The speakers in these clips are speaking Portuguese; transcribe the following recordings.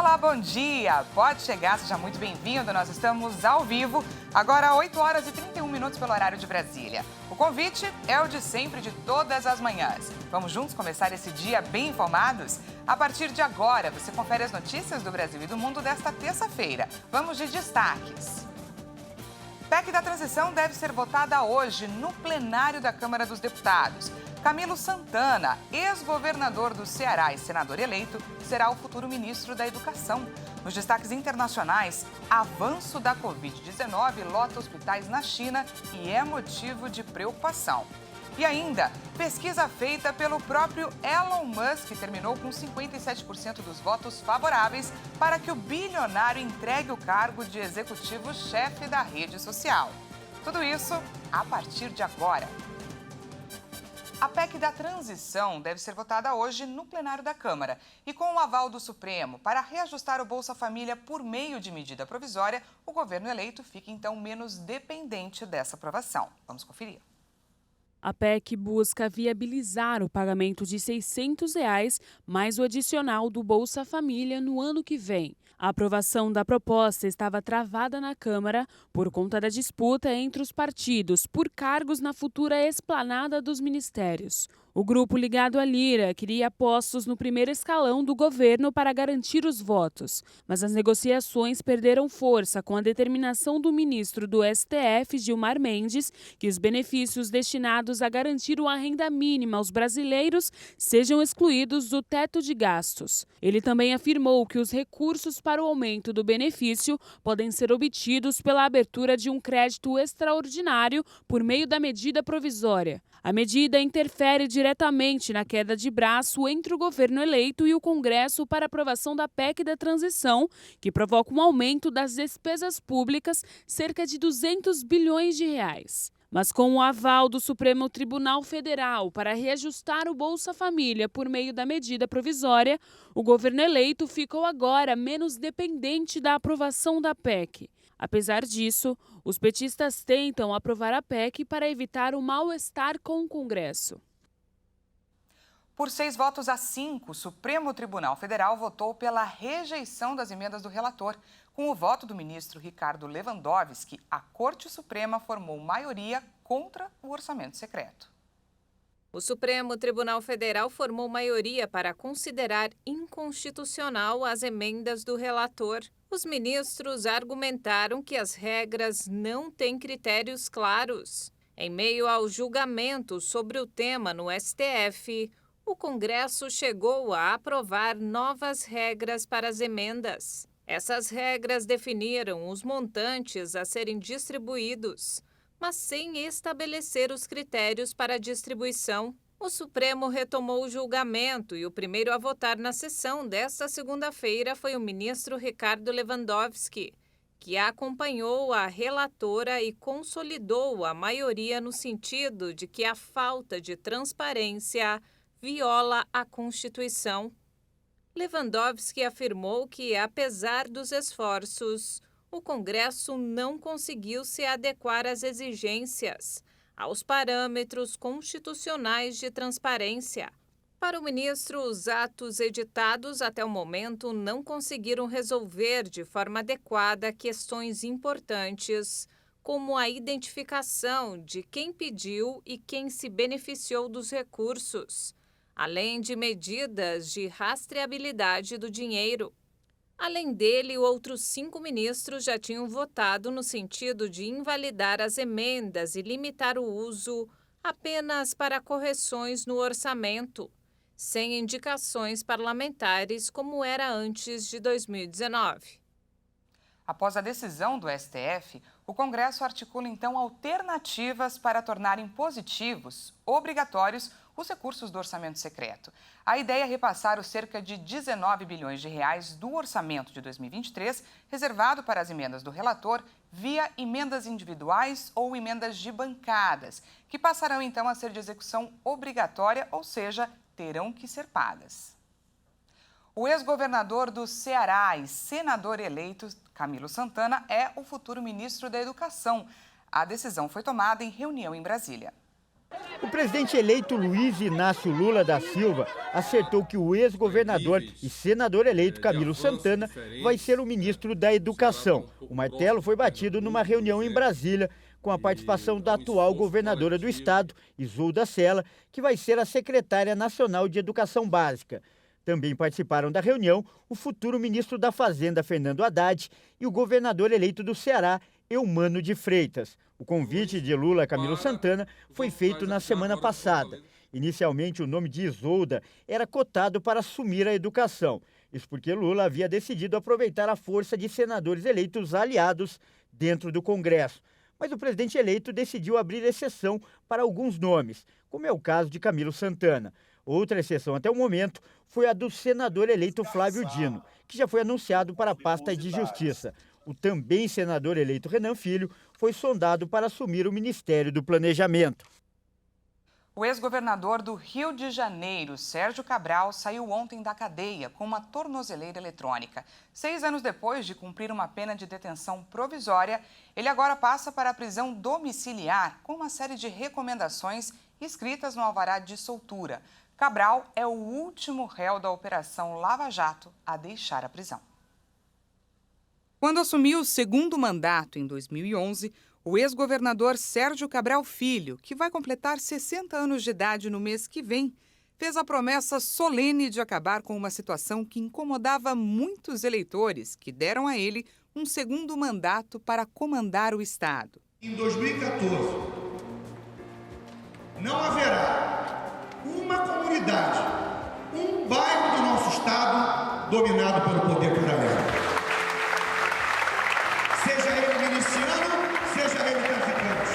Olá, bom dia! Pode chegar, seja muito bem-vindo. Nós estamos ao vivo, agora 8 horas e 31 minutos pelo horário de Brasília. O convite é o de sempre, de todas as manhãs. Vamos juntos começar esse dia bem informados? A partir de agora, você confere as notícias do Brasil e do mundo desta terça-feira. Vamos de destaques. PEC da transição deve ser votada hoje no plenário da Câmara dos Deputados. Camilo Santana, ex-governador do Ceará e senador eleito, será o futuro ministro da Educação. Nos destaques internacionais, avanço da Covid-19 lota hospitais na China e é motivo de preocupação. E ainda, pesquisa feita pelo próprio Elon Musk terminou com 57% dos votos favoráveis para que o bilionário entregue o cargo de executivo-chefe da rede social. Tudo isso a partir de agora. A PEC da transição deve ser votada hoje no plenário da Câmara. E com o aval do Supremo para reajustar o Bolsa Família por meio de medida provisória, o governo eleito fica então menos dependente dessa aprovação. Vamos conferir. A PEC busca viabilizar o pagamento de R$ 600 mais o adicional do Bolsa Família no ano que vem. A aprovação da proposta estava travada na Câmara por conta da disputa entre os partidos por cargos na futura esplanada dos ministérios. O grupo ligado à Lira queria postos no primeiro escalão do governo para garantir os votos, mas as negociações perderam força com a determinação do ministro do STF, Gilmar Mendes, que os benefícios destinados a garantir uma renda mínima aos brasileiros sejam excluídos do teto de gastos. Ele também afirmou que os recursos para o aumento do benefício podem ser obtidos pela abertura de um crédito extraordinário por meio da medida provisória. A medida interfere diretamente na queda de braço entre o governo eleito e o Congresso para aprovação da PEC da transição, que provoca um aumento das despesas públicas, cerca de 200 bilhões de reais. Mas com o aval do Supremo Tribunal Federal para reajustar o Bolsa Família por meio da medida provisória, o governo eleito ficou agora menos dependente da aprovação da PEC. Apesar disso, os petistas tentam aprovar a PEC para evitar o mal-estar com o Congresso. Por 6 votos a 5, o Supremo Tribunal Federal votou pela rejeição das emendas do relator. Com o voto do ministro Ricardo Lewandowski, a Corte Suprema formou maioria contra o orçamento secreto. O Supremo Tribunal Federal formou maioria para considerar inconstitucional as emendas do relator. Os ministros argumentaram que as regras não têm critérios claros. Em meio ao julgamento sobre o tema no STF, o Congresso chegou a aprovar novas regras para as emendas. Essas regras definiram os montantes a serem distribuídos, mas sem estabelecer os critérios para a distribuição. O Supremo retomou o julgamento e o primeiro a votar na sessão desta segunda-feira foi o ministro Ricardo Lewandowski, que acompanhou a relatora e consolidou a maioria no sentido de que a falta de transparência viola a Constituição. Lewandowski afirmou que, apesar dos esforços, o Congresso não conseguiu se adequar às exigências, aos parâmetros constitucionais de transparência. Para o ministro, os atos editados até o momento não conseguiram resolver de forma adequada questões importantes, como a identificação de quem pediu e quem se beneficiou dos recursos, além de medidas de rastreabilidade do dinheiro. Além dele, outros 5 ministros já tinham votado no sentido de invalidar as emendas e limitar o uso apenas para correções no orçamento, sem indicações parlamentares como era antes de 2019. Após a decisão do STF, o Congresso articula então alternativas para tornar impositivos, obrigatórios, os recursos do orçamento secreto. A ideia é repassar os cerca de 19 bilhões de reais do orçamento de 2023, reservado para as emendas do relator, via emendas individuais ou emendas de bancadas, que passarão então a ser de execução obrigatória, ou seja, terão que ser pagas. O ex-governador do Ceará e senador eleito, Camilo Santana, é o futuro ministro da Educação. A decisão foi tomada em reunião em Brasília. O presidente eleito Luiz Inácio Lula da Silva acertou que o ex-governador e senador eleito Camilo Santana vai ser o ministro da Educação. O martelo foi batido numa reunião em Brasília, com a participação da atual governadora do estado, Isolda Sela, que vai ser a secretária nacional de Educação Básica. Também participaram da reunião o futuro ministro da Fazenda, Fernando Haddad, e o governador eleito do Ceará, Eumano de Freitas. O convite de Lula a Camilo Santana foi feito na semana passada. Inicialmente, o nome de Isolda era cotado para assumir a educação. Isso porque Lula havia decidido aproveitar a força de senadores eleitos aliados dentro do Congresso. Mas o presidente eleito decidiu abrir exceção para alguns nomes, como é o caso de Camilo Santana. Outra exceção até o momento foi a do senador eleito Flávio Dino, que já foi anunciado para a pasta de Justiça. O também senador eleito Renan Filho foi sondado para assumir o Ministério do Planejamento. O ex-governador do Rio de Janeiro, Sérgio Cabral, saiu ontem da cadeia com uma tornozeleira eletrônica. 6 anos depois de cumprir uma pena de detenção provisória, ele agora passa para a prisão domiciliar com uma série de recomendações escritas no alvará de soltura. Cabral é o último réu da Operação Lava Jato a deixar a prisão. Quando assumiu o segundo mandato em 2011, o ex-governador Sérgio Cabral Filho, que vai completar 60 anos de idade no mês que vem, fez a promessa solene de acabar com uma situação que incomodava muitos eleitores que deram a ele um segundo mandato para comandar o Estado. Em 2014, não haverá uma comunidade, um bairro do nosso Estado dominado pelo poder paralelo. Seja ele miliciano, seja ele traficante.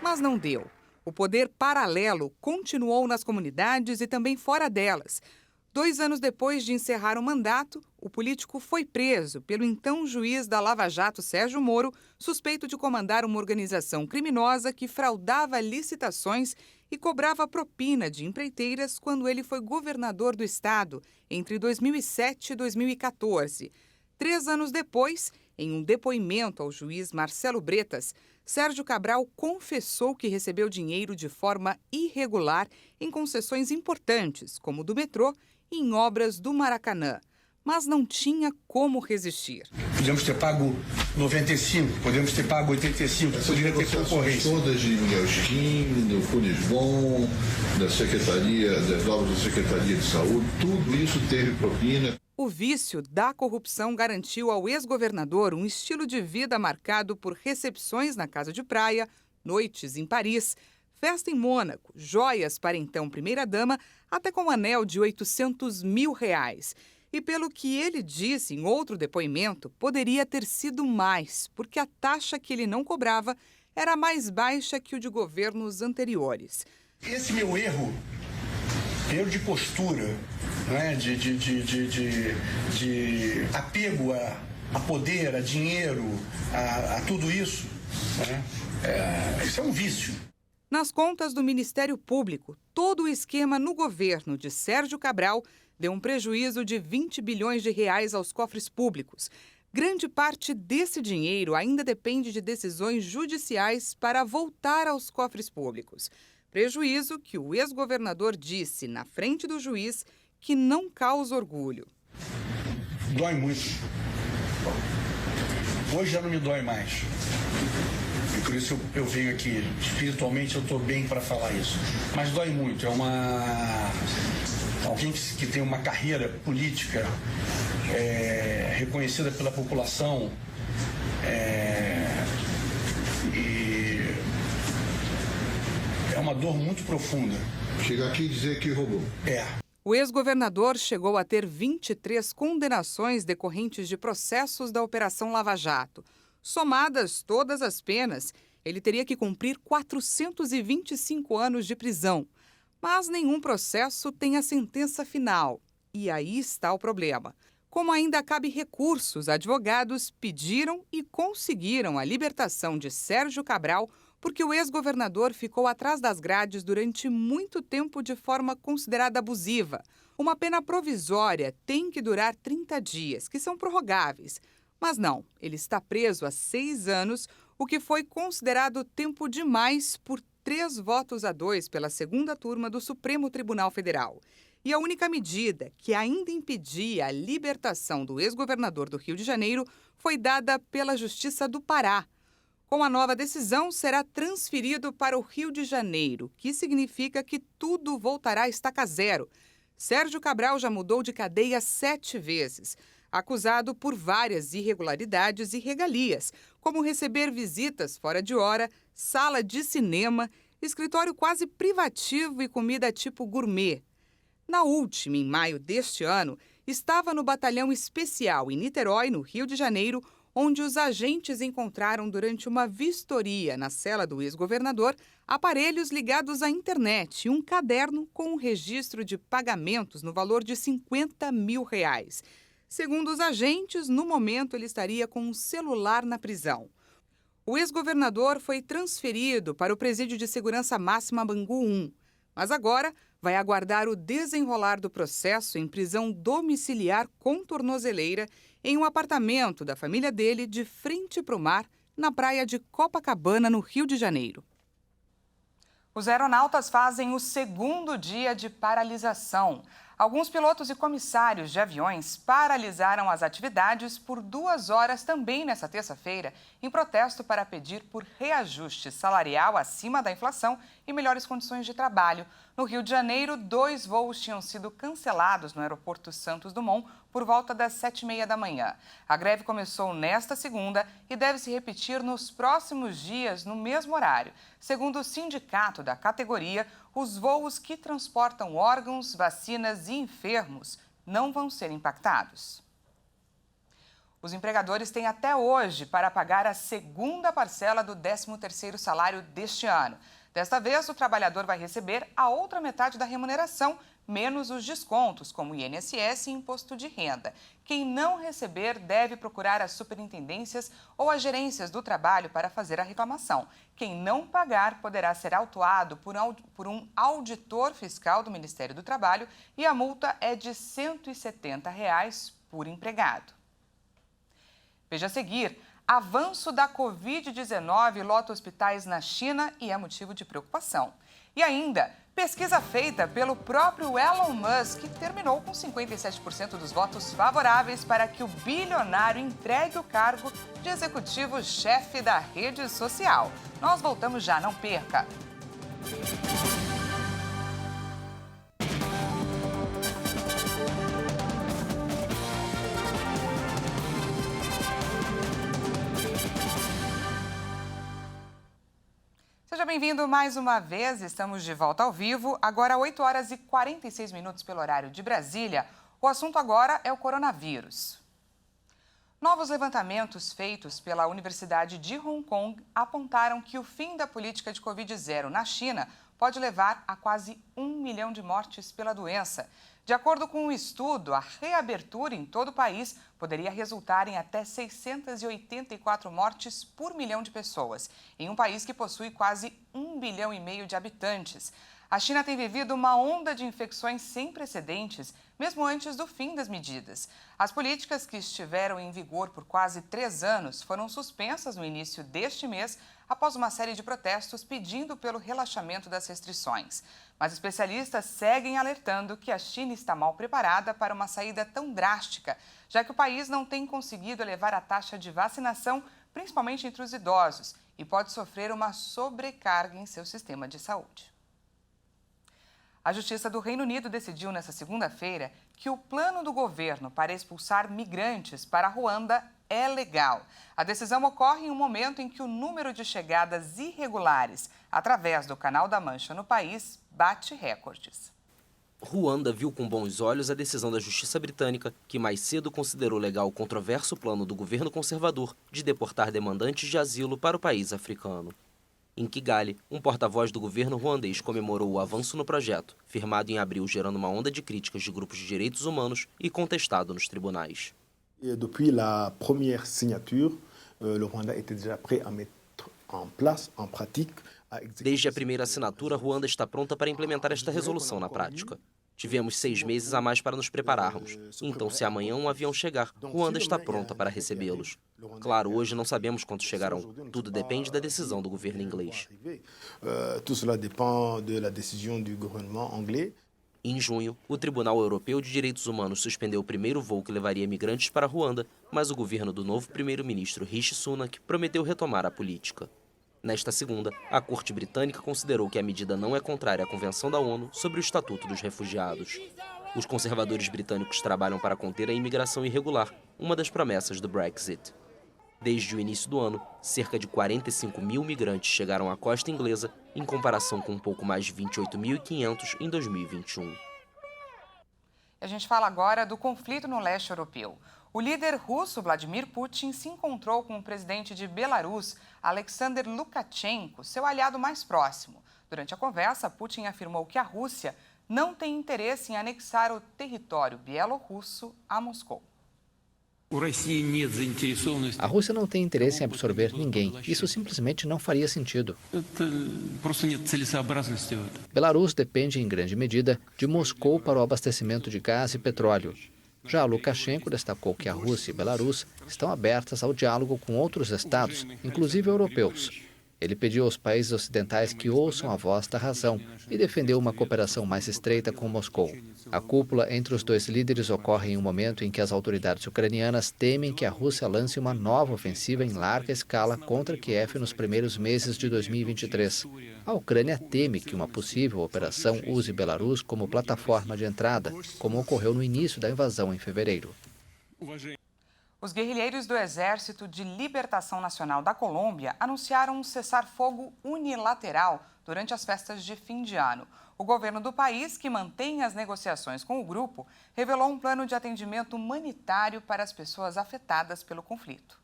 Mas não deu. O poder paralelo continuou nas comunidades e também fora delas. 2 anos depois de encerrar o mandato, o político foi preso pelo então juiz da Lava Jato, Sérgio Moro, suspeito de comandar uma organização criminosa que fraudava licitações e cobrava propina de empreiteiras quando ele foi governador do estado, entre 2007 e 2014. 3 anos depois, em um depoimento ao juiz Marcelo Bretas, Sérgio Cabral confessou que recebeu dinheiro de forma irregular em concessões importantes, como do metrô e em obras do Maracanã. Mas não tinha como resistir. Podemos ter pago 95, podemos ter pago 85, poderia ter concorrência. Todas de Milhãozinho, do Funisbon, da Secretaria, das obras da Secretaria de Saúde, tudo isso teve propina. O vício da corrupção garantiu ao ex-governador um estilo de vida marcado por recepções na casa de praia, noites em Paris, festa em Mônaco, joias para então primeira-dama, até com um anel de R$800 mil. E pelo que ele disse em outro depoimento, poderia ter sido mais, porque a taxa que ele não cobrava era mais baixa que o de governos anteriores. Esse meu erro de postura, né, de apego a poder, a dinheiro, a tudo isso, né, isso é um vício. Nas contas do Ministério Público, todo o esquema no governo de Sérgio Cabral deu um prejuízo de R$20 bilhões aos cofres públicos. Grande parte desse dinheiro ainda depende de decisões judiciais para voltar aos cofres públicos. Prejuízo que o ex-governador disse na frente do juiz que não causa orgulho. Dói muito. Hoje já não me dói mais. E por isso eu venho aqui. Espiritualmente eu estou bem para falar isso. Mas dói muito. É alguém que tem uma carreira política reconhecida pela população e é uma dor muito profunda. Chega aqui e dizer que roubou. O ex-governador chegou a ter 23 condenações decorrentes de processos da Operação Lava Jato. Somadas todas as penas, ele teria que cumprir 425 anos de prisão. Mas nenhum processo tem a sentença final. E aí está o problema. Como ainda cabe recursos, advogados pediram e conseguiram a libertação de Sérgio Cabral porque o ex-governador ficou atrás das grades durante muito tempo de forma considerada abusiva. Uma pena provisória tem que durar 30 dias, que são prorrogáveis. Mas não, ele está preso há 6 anos, o que foi considerado tempo demais por 3 votos a 2 pela segunda turma do Supremo Tribunal Federal. E a única medida que ainda impedia a libertação do ex-governador do Rio de Janeiro foi dada pela Justiça do Pará. Com a nova decisão, será transferido para o Rio de Janeiro, que significa que tudo voltará a estaca zero. Sérgio Cabral já mudou de cadeia 7 vezes, acusado por várias irregularidades e regalias, como receber visitas fora de hora, sala de cinema, escritório quase privativo e comida tipo gourmet. Na última, em maio deste ano, estava no batalhão especial em Niterói, no Rio de Janeiro, onde os agentes encontraram durante uma vistoria na cela do ex-governador aparelhos ligados à internet e um caderno com um registro de pagamentos no valor de R$50 mil. Segundo os agentes, no momento ele estaria com um celular na prisão. O ex-governador foi transferido para o Presídio de Segurança Máxima Bangu 1, mas agora vai aguardar o desenrolar do processo em prisão domiciliar com tornozeleira em um apartamento da família dele de frente para o mar, na praia de Copacabana, no Rio de Janeiro. Os aeronautas fazem o segundo dia de paralisação. Alguns pilotos e comissários de aviões paralisaram as atividades por 2 horas também nesta terça-feira, em protesto para pedir por reajuste salarial acima da inflação e melhores condições de trabalho. No Rio de Janeiro, 2 voos tinham sido cancelados no aeroporto Santos Dumont por volta das 7h30 da manhã. A greve começou nesta segunda e deve se repetir nos próximos dias no mesmo horário. Segundo o sindicato da categoria, os voos que transportam órgãos, vacinas e enfermos não vão ser impactados. Os empregadores têm até hoje para pagar a segunda parcela do 13º salário deste ano. Desta vez, o trabalhador vai receber a outra metade da remuneração, menos os descontos, como INSS e imposto de renda. Quem não receber deve procurar as superintendências ou as gerências do trabalho para fazer a reclamação. Quem não pagar poderá ser autuado por um auditor fiscal do Ministério do Trabalho e a multa é de R$ 170 por empregado. Veja a seguir. Avanço da Covid-19 lota hospitais na China e é motivo de preocupação. E ainda, pesquisa feita pelo próprio Elon Musk terminou com 57% dos votos favoráveis para que o bilionário entregue o cargo de executivo-chefe da rede social. Nós voltamos já, não perca! Seja bem-vindo mais uma vez, estamos de volta ao vivo, agora 8h46 pelo horário de Brasília. O assunto agora é o coronavírus. Novos levantamentos feitos pela Universidade de Hong Kong apontaram que o fim da política de Covid-0 na China pode levar a quase 1 milhão de mortes pela doença. De acordo com um estudo, a reabertura em todo o país poderia resultar em até 684 mortes por milhão de pessoas, em um país que possui quase 1,5 bilhão de habitantes. A China tem vivido uma onda de infecções sem precedentes, mesmo antes do fim das medidas. As políticas que estiveram em vigor por quase 3 anos foram suspensas no início deste mês, após uma série de protestos pedindo pelo relaxamento das restrições. Mas especialistas seguem alertando que a China está mal preparada para uma saída tão drástica, já que o país não tem conseguido elevar a taxa de vacinação, principalmente entre os idosos, e pode sofrer uma sobrecarga em seu sistema de saúde. A Justiça do Reino Unido decidiu nesta segunda-feira que o plano do governo para expulsar migrantes para Ruanda é legal. A decisão ocorre em um momento em que o número de chegadas irregulares através do Canal da Mancha no país bate recordes. Ruanda viu com bons olhos a decisão da Justiça britânica, que mais cedo considerou legal o controverso plano do governo conservador de deportar demandantes de asilo para o país africano. Em Kigali, um porta-voz do governo ruandês comemorou o avanço no projeto, firmado em abril, gerando uma onda de críticas de grupos de direitos humanos e contestado nos tribunais. Depuis la première signature, le Rwanda était déjà prêt à mettre en place, en pratique. Desde a primeira assinatura, Ruanda está pronta para implementar esta resolução na prática. Tivemos 6 meses a mais para nos prepararmos. Então, se amanhã um avião chegar, Ruanda está pronta para recebê-los. Claro, hoje não sabemos quantos chegarão. Tudo depende da decisão do governo inglês. Tout cela dépend de la décision du gouvernement anglais. Em junho, o Tribunal Europeu de Direitos Humanos suspendeu o primeiro voo que levaria migrantes para Ruanda, mas o governo do novo primeiro-ministro Rishi Sunak prometeu retomar a política. Nesta segunda, a Corte Britânica considerou que a medida não é contrária à Convenção da ONU sobre o Estatuto dos Refugiados. Os conservadores britânicos trabalham para conter a imigração irregular, uma das promessas do Brexit. Desde o início do ano, cerca de 45 mil migrantes chegaram à costa inglesa, em comparação com um pouco mais de 28.500 em 2021. A gente fala agora do conflito no leste europeu. O líder russo, Vladimir Putin, se encontrou com o presidente de Belarus, Alexander Lukashenko, seu aliado mais próximo. Durante a conversa, Putin afirmou que a Rússia não tem interesse em anexar o território bielorrusso a Moscou. A Rússia não tem interesse em absorver ninguém. Isso simplesmente não faria sentido. Belarus depende, em grande medida, de Moscou para o abastecimento de gás e petróleo. Já Lukashenko destacou que a Rússia e Belarus estão abertas ao diálogo com outros estados, inclusive europeus. Ele pediu aos países ocidentais que ouçam a voz da razão e defendeu uma cooperação mais estreita com Moscou. A cúpula entre os dois líderes ocorre em um momento em que as autoridades ucranianas temem que a Rússia lance uma nova ofensiva em larga escala contra Kiev nos primeiros meses de 2023. A Ucrânia teme que uma possível operação use Belarus como plataforma de entrada, como ocorreu no início da invasão em fevereiro. Os guerrilheiros do Exército de Libertação Nacional da Colômbia anunciaram um cessar-fogo unilateral durante as festas de fim de ano. O governo do país, que mantém as negociações com o grupo, revelou um plano de atendimento humanitário para as pessoas afetadas pelo conflito.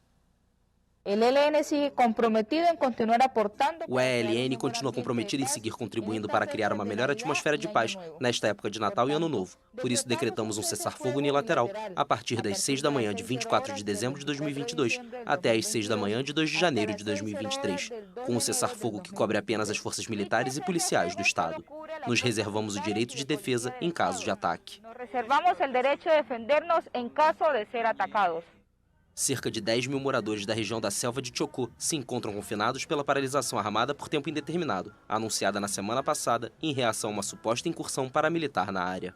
O ELN continua comprometido em seguir contribuindo para criar uma melhor atmosfera de paz nesta época de Natal e Ano Novo. Por isso, decretamos um cessar-fogo unilateral a partir das 6 da manhã de 24 de dezembro de 2022 até às 6 da manhã de 2 de janeiro de 2023, com um cessar-fogo que cobre apenas as forças militares e policiais do Estado. Nos reservamos o direito de defesa em caso de ataque. Cerca de 10 mil moradores da região da Selva de Chocó se encontram confinados pela paralisação armada por tempo indeterminado, anunciada na semana passada em reação a uma suposta incursão paramilitar na área.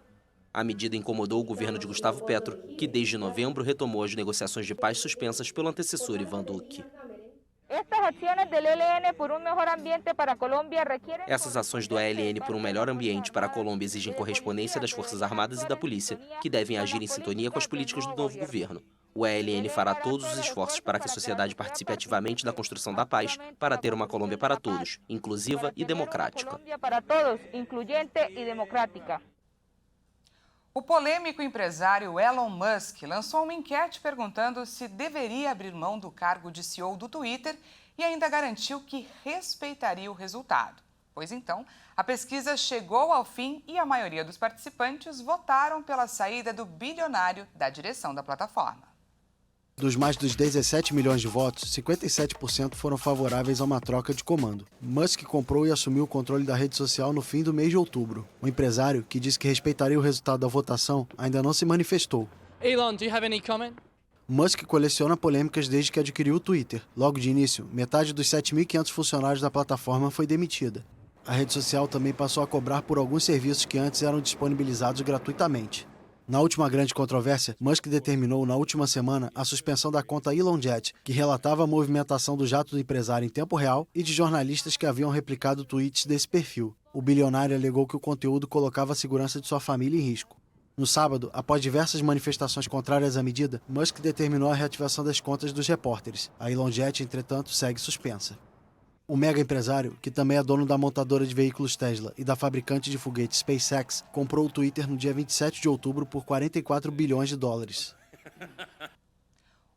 A medida incomodou o governo de Gustavo Petro, que desde novembro retomou as negociações de paz suspensas pelo antecessor Iván Duque. Essas ações do ELN por um melhor ambiente para a Colômbia exigem correspondência das Forças Armadas e da Polícia, que devem agir em sintonia com as políticas do novo governo. O ELN fará todos os esforços para que a sociedade participe ativamente da construção da paz, para ter uma Colômbia para todos, inclusiva e democrática. O polêmico empresário Elon Musk lançou uma enquete perguntando se deveria abrir mão do cargo de CEO do Twitter e ainda garantiu que respeitaria o resultado. Pois então, a pesquisa chegou ao fim e a maioria dos participantes votaram pela saída do bilionário da direção da plataforma. Dos mais dos 17 milhões de votos, 57% foram favoráveis a uma troca de comando. Musk comprou e assumiu o controle da rede social no fim do mês de outubro. O empresário, que disse que respeitaria o resultado da votação, ainda não se manifestou. Elon, do you have any comment? Musk coleciona polêmicas desde que adquiriu o Twitter. Logo de início, metade dos 7.500 funcionários da plataforma foi demitida. A rede social também passou a cobrar por alguns serviços que antes eram disponibilizados gratuitamente. Na última grande controvérsia, Musk determinou na última semana a suspensão da conta ElonJet, que relatava a movimentação do jato do empresário em tempo real e de jornalistas que haviam replicado tweets desse perfil. O bilionário alegou que o conteúdo colocava a segurança de sua família em risco. No sábado, após diversas manifestações contrárias à medida, Musk determinou a reativação das contas dos repórteres. A ElonJet, entretanto, segue suspensa. O mega empresário, que também é dono da montadora de veículos Tesla e da fabricante de foguetes SpaceX, comprou o Twitter no dia 27 de outubro por 44 bilhões de dólares.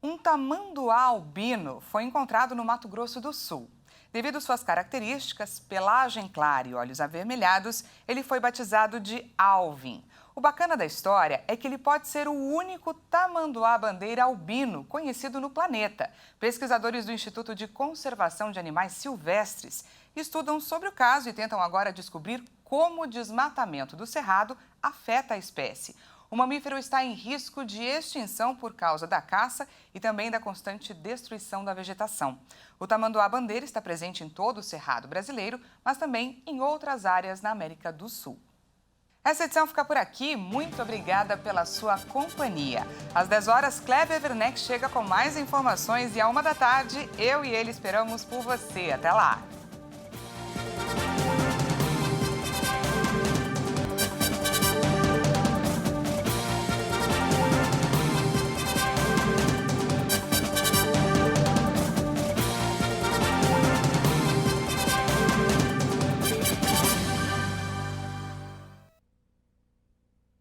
Um tamanduá albino foi encontrado no Mato Grosso do Sul. Devido às suas características, pelagem clara e olhos avermelhados, ele foi batizado de Alvin. O bacana da história é que ele pode ser o único tamanduá-bandeira albino conhecido no planeta. Pesquisadores do Instituto de Conservação de Animais Silvestres estudam sobre o caso e tentam agora descobrir como o desmatamento do cerrado afeta a espécie. O mamífero está em risco de extinção por causa da caça e também da constante destruição da vegetação. O tamanduá-bandeira está presente em todo o Cerrado brasileiro, mas também em outras áreas na América do Sul. Essa edição fica por aqui. Muito obrigada pela sua companhia. Às 10 horas, Kleber Werneck chega com mais informações e à 1 da tarde, eu e ele esperamos por você. Até lá!